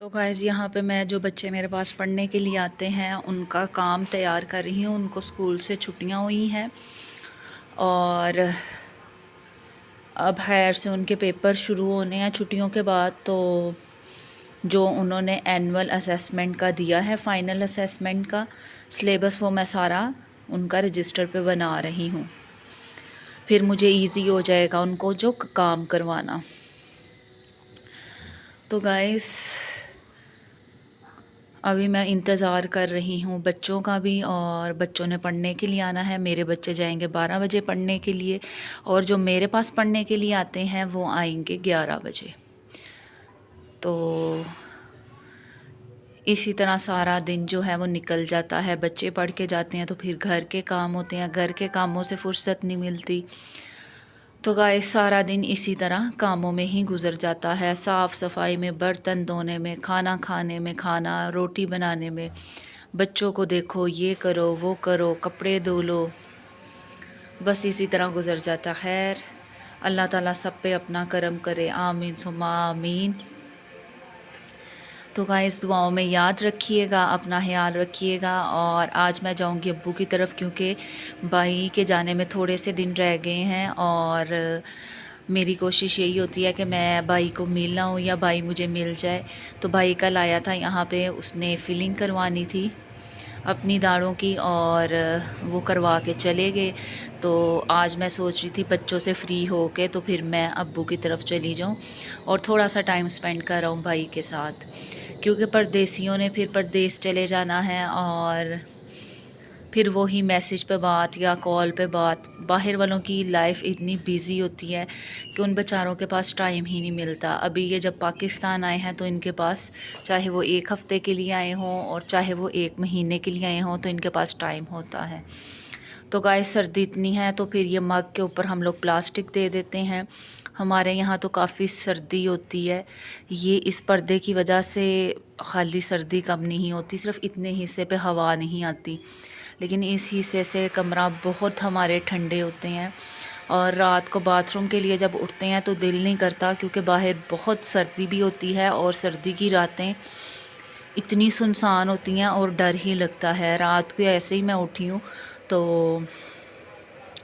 तो गाइज़ यहाँ पे मैं जो बच्चे मेरे पास पढ़ने के लिए आते हैं उनका काम तैयार कर रही हूँ। उनको स्कूल से छुट्टियाँ हुई हैं और अब खैर से उनके पेपर शुरू होने हैं छुट्टियों के बाद। तो जो उन्होंने एनुअल असेसमेंट का दिया है, फ़ाइनल असेसमेंट का सिलेबस, वो मैं सारा उनका रजिस्टर पे बना रही हूँ। फिर मुझे इजी हो जाएगा उनको जो काम करवाना। तो गाइस अभी मैं इंतज़ार कर रही हूँ बच्चों का भी, और बच्चों ने पढ़ने के लिए आना है। मेरे बच्चे जाएंगे 12 बजे पढ़ने के लिए और जो मेरे पास पढ़ने के लिए आते हैं वो आएंगे 11 बजे। तो इसी तरह सारा दिन जो है वो निकल जाता है। बच्चे पढ़ के जाते हैं तो फिर घर के काम होते हैं, घर के कामों से फुर्सत नहीं मिलती। तो गाइस सारा दिन इसी तरह कामों में ही गुजर जाता है, साफ़ सफाई में, बर्तन धोने में, खाना खाने में, खाना रोटी बनाने में, बच्चों को देखो, ये करो वो करो, कपड़े धो लो, बस इसी तरह गुजर जाता। खैर अल्लाह ताला सब पे अपना करम करे, आमीन सुम्मा आमीन। तो गाइस दुआओं में याद रखिएगा, अपना ख्याल रखिएगा। और आज मैं जाऊंगी अब्बू की तरफ क्योंकि भाई के जाने में थोड़े से दिन रह गए हैं और मेरी कोशिश यही होती है कि मैं भाई को मिल आऊँ या भाई मुझे मिल जाए। तो भाई कल आया था यहाँ पे, उसने फ़िलिंग करवानी थी अपनी दाढ़ों की और वो करवा के चले गए। तो आज मैं सोच रही थी बच्चों से फ्री हो के तो फिर मैं अब्बू की तरफ चली जाऊं और थोड़ा सा टाइम स्पेंड कर रहा हूँ भाई के साथ, क्योंकि परदेसियों ने फिर परदेस चले जाना है और फिर वही मैसेज पे बात या कॉल पे बात। बाहर वालों की लाइफ इतनी बिज़ी होती है कि उन बेचारों के पास टाइम ही नहीं मिलता। अभी ये जब पाकिस्तान आए हैं तो इनके पास, चाहे वो एक हफ़्ते के लिए आए हों और चाहे वो एक महीने के लिए आए हों, तो इनके पास टाइम होता है। तो गाइस सर्दी इतनी है तो फिर ये मग के ऊपर हम लोग प्लास्टिक दे देते हैं। हमारे यहाँ तो काफ़ी सर्दी होती है, ये इस पर्दे की वजह से खाली सर्दी कम नहीं होती, सिर्फ इतने हिस्से पे हवा नहीं आती, लेकिन इस हिस्से से कमरा बहुत हमारे ठंडे होते हैं। और रात को बाथरूम के लिए जब उठते हैं तो दिल नहीं करता क्योंकि बाहर बहुत सर्दी भी होती है और सर्दी की रातें इतनी सुनसान होती हैं और डर ही लगता है। रात को ऐसे ही मैं उठी हूँ तो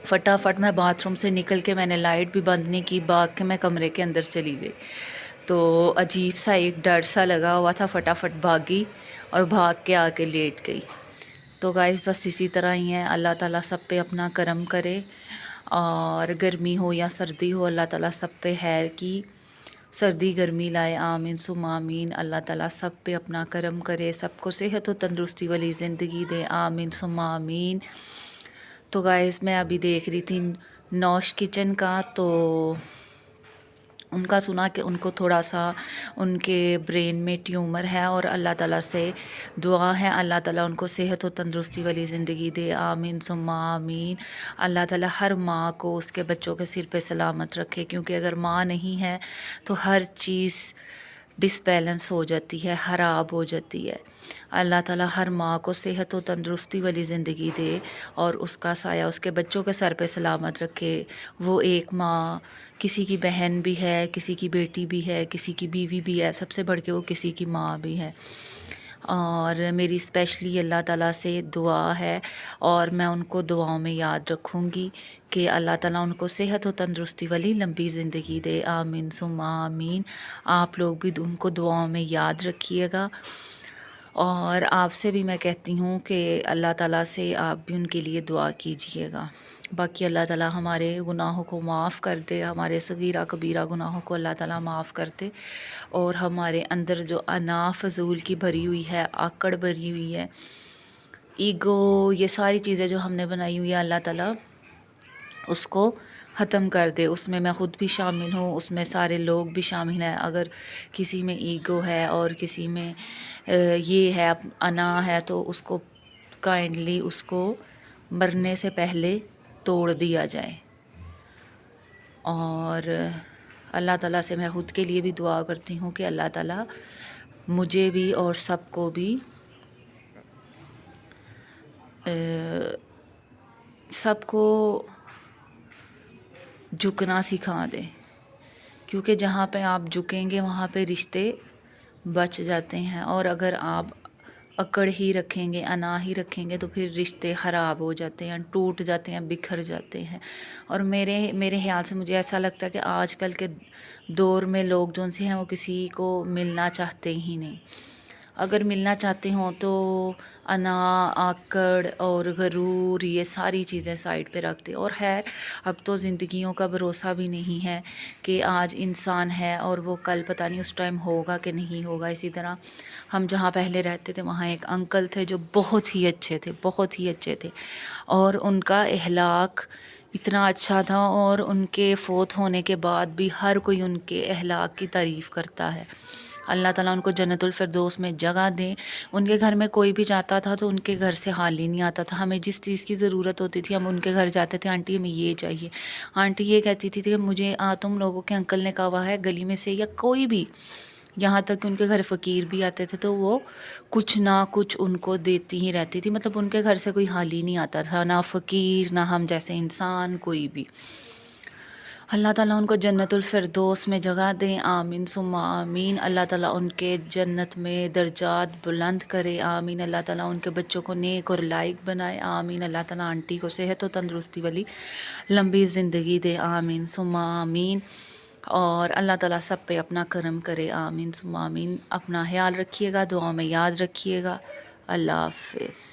फटाफट मैं बाथरूम से निकल के, मैंने लाइट भी बंद नहीं की, भाग के मैं कमरे के अंदर चली गई। तो अजीब सा एक डर सा लगा हुआ था, फटाफट भागी और भाग के आके लेट गई। तो गाइस बस इसी तरह ही है, अल्लाह ताला सब पे अपना करम करे और गर्मी हो या सर्दी हो अल्लाह ताला सब पे खैर की सर्दी गर्मी लाए, आमीन सुम आमीन। अल्लाह ताला सब पे अपना करम करे, सबको सेहत और तंदुरुस्ती वाली ज़िंदगी दे, आमीन सुम आमीन। तो गाइस मैं अभी देख रही थी नौश किचन का, तो उनका सुना कि उनको थोड़ा सा उनके ब्रेन में ट्यूमर है और अल्लाह ताला से दुआ है अल्लाह ताला उनको सेहत और तंदुरुस्ती वाली ज़िंदगी दे, आमीन सुम्मा आमीन। अल्लाह ताला हर माँ को उसके बच्चों के सिर पे सलामत रखे, क्योंकि अगर माँ नहीं है तो हर चीज़ डिसबैलेंस हो जाती है, ख़राब हो जाती है। अल्लाह ताला हर माँ को सेहत और तंदुरुस्ती वाली ज़िंदगी दे और उसका साया उसके बच्चों के सर पे सलामत रखे। वो एक माँ, किसी की बहन भी है, किसी की बेटी भी है, किसी की बीवी भी है, सबसे बढ़ के वो किसी की माँ भी है। और मेरी स्पेशली अल्लाह ताला से दुआ है और मैं उनको दुआओं में याद रखूँगी कि अल्लाह ताला उनको सेहत और तंदुरुस्ती वाली लंबी ज़िंदगी दे, आमीन सुम्मा आमीन। आप लोग भी उनको दुआओं में याद रखिएगा और आपसे भी मैं कहती हूँ कि अल्लाह ताला से आप भी उनके लिए दुआ कीजिएगा। बाकी अल्लाह ताला हमारे गुनाहों को माफ़ कर दे, हमारे सगीरा कबीरा गुनाहों को अल्लाह ताला माफ़ कर दे और हमारे अंदर जो अना फजूल की भरी हुई है, आकड़ भरी हुई है, ईगो, ये सारी चीज़ें जो हमने बनाई हुई है, अल्लाह ताला उसको ख़त्म कर दे। उसमें मैं ख़ुद भी शामिल हूँ, उसमें सारे लोग भी शामिल हैं। अगर किसी में ईगो है और किसी में ये है, अना है, तो उसको काइंडली उसको मरने से पहले तोड़ दिया जाए। और अल्लाह ताला से मैं ख़ुद के लिए भी दुआ करती हूँ कि अल्लाह ताला मुझे भी और सबको भी सबको झुकना सिखा दे, क्योंकि जहाँ पे आप झुकेंगे वहाँ पे रिश्ते बच जाते हैं। और अगर आप अकड़ ही रखेंगे, अना ही रखेंगे, तो फिर रिश्ते ख़राब हो जाते हैं, टूट जाते हैं, बिखर जाते हैं। और मेरे मेरे ख़्याल से मुझे ऐसा लगता है कि आजकल के दौर में लोग जो से हैं वो किसी को मिलना चाहते ही नहीं। अगर मिलना चाहते हों तो अना, आकड़ और गरूर, ये सारी चीज़ें साइड पे रखते। और खैर अब तो ज़िंदगियों का भरोसा भी नहीं है कि आज इंसान है और वो कल पता नहीं उस टाइम होगा कि नहीं होगा। इसी तरह हम जहाँ पहले रहते थे वहाँ एक अंकल थे जो बहुत ही अच्छे थे, बहुत ही अच्छे थे, और उनका अखलाक इतना अच्छा था, और उनके फ़ौत होने के बाद भी हर कोई उनके अखलाक की तारीफ़ करता है। अल्लाह ताला उनको जन्नतुल फिरदौस में जगह दें। उनके घर में कोई भी जाता था तो उनके घर से खाली नहीं आता था। हमें जिस चीज़ की ज़रूरत होती थी हम उनके घर जाते थे, आंटी हमें ये चाहिए। आंटी ये कहती थी कि मुझे तुम लोगों के अंकल ने कहा है गली में से, या कोई भी, यहाँ तक कि उनके घर फ़कीर भी आते थे तो वो कुछ ना कुछ उनको देती ही रहती थी। मतलब उनके घर से कोई खाली नहीं आता था, ना फ़कीर, ना हम जैसे इंसान, कोई भी। अल्लाह ताला उनको जन्नतुल फिरदौस में जगह दें, आमीन सुम्मा आमीन। अल्लाह ताला उनके जन्नत में दर्जात बुलंद करे, आमीन। अल्लाह ताला उनके बच्चों को नेक और लायक बनाए, आमीन। अल्लाह ताला आंटी को सेहत और तंदुरुस्ती वाली लंबी ज़िंदगी दे, आमीन सुम्मा आमीन। और अल्लाह ताला सब पे अपना करम करे, आमीन सुम्मा आमीन। अपना ख्याल रखिएगा, दुआ में याद रखिएगा। अल्लाह हाफिज़।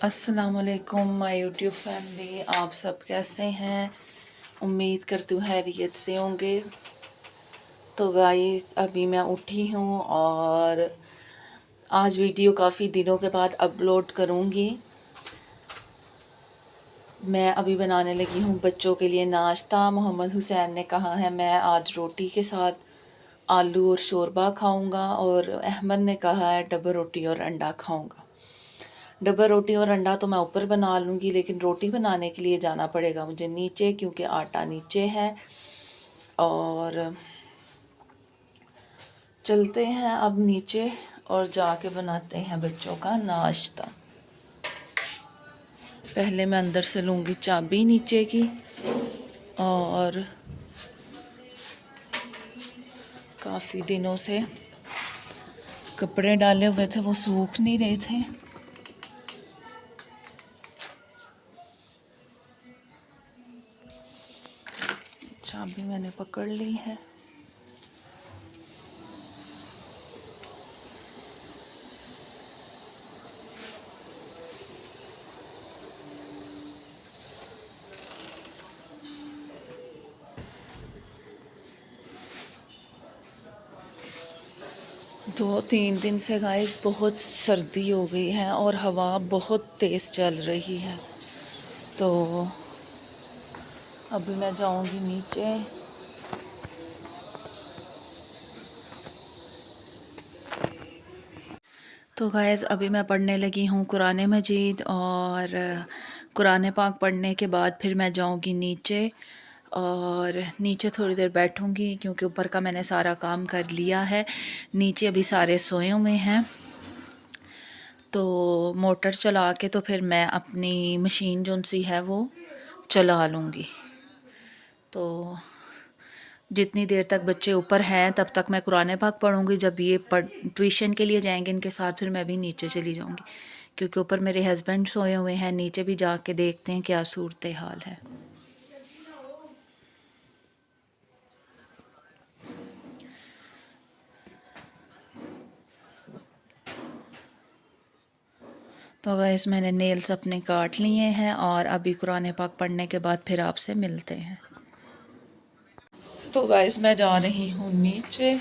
अस्सलामुअलैकुम माय यूट्यूब फैमिली, आप सब कैसे हैं? उम्मीद करती हूँ खैरियत से होंगे। तो गाइस अभी मैं उठी हूँ और आज वीडियो काफ़ी दिनों के बाद अपलोड करूँगी। मैं अभी बनाने लगी हूँ बच्चों के लिए नाश्ता। मोहम्मद हुसैन ने कहा है मैं आज रोटी के साथ आलू और शोरबा खाऊँगा, और अहमद ने कहा है डबल रोटी और अंडा खाऊँगा। डबल रोटी और अंडा तो मैं ऊपर बना लूँगी, लेकिन रोटी बनाने के लिए जाना पड़ेगा मुझे नीचे, क्योंकि आटा नीचे है। और चलते हैं अब नीचे और जाके बनाते हैं बच्चों का नाश्ता। पहले मैं अंदर से लूँगी चाबी नीचे की, और काफ़ी दिनों से कपड़े डाले हुए थे वो सूख नहीं रहे थे। चाबी मैंने पकड़ ली है। दो तीन दिन से गाइस बहुत सर्दी हो गई है और हवा बहुत तेज़ चल रही है। तो अभी मैं जाऊंगी नीचे। तो गाइस अभी मैं पढ़ने लगी हूँ कुरान मजीद, और कुरान पाक पढ़ने के बाद फिर मैं जाऊँगी नीचे, और नीचे थोड़ी देर बैठूँगी क्योंकि ऊपर का मैंने सारा काम कर लिया है। नीचे अभी सारे सोए हुए हैं, तो मोटर चला के तो फिर मैं अपनी मशीन जो सी है वो चला लूँगी। तो जितनी देर तक बच्चे ऊपर हैं तब तक मैं कुरान पाक पढ़ूँगी। जब ये ट्यूशन के लिए जाएंगे इनके साथ फिर मैं भी नीचे चली जाऊँगी, क्योंकि ऊपर मेरे हस्बैंड सोए हुए हैं। नीचे भी जाके देखते हैं क्या सूरत हाल है। तो गाइस मैंने नेल्स अपने काट लिए हैं, और अभी कुरान पाक पढ़ने के बाद फिर आपसे मिलते हैं। तो गाइस मैं जा रही हूँ नीचे,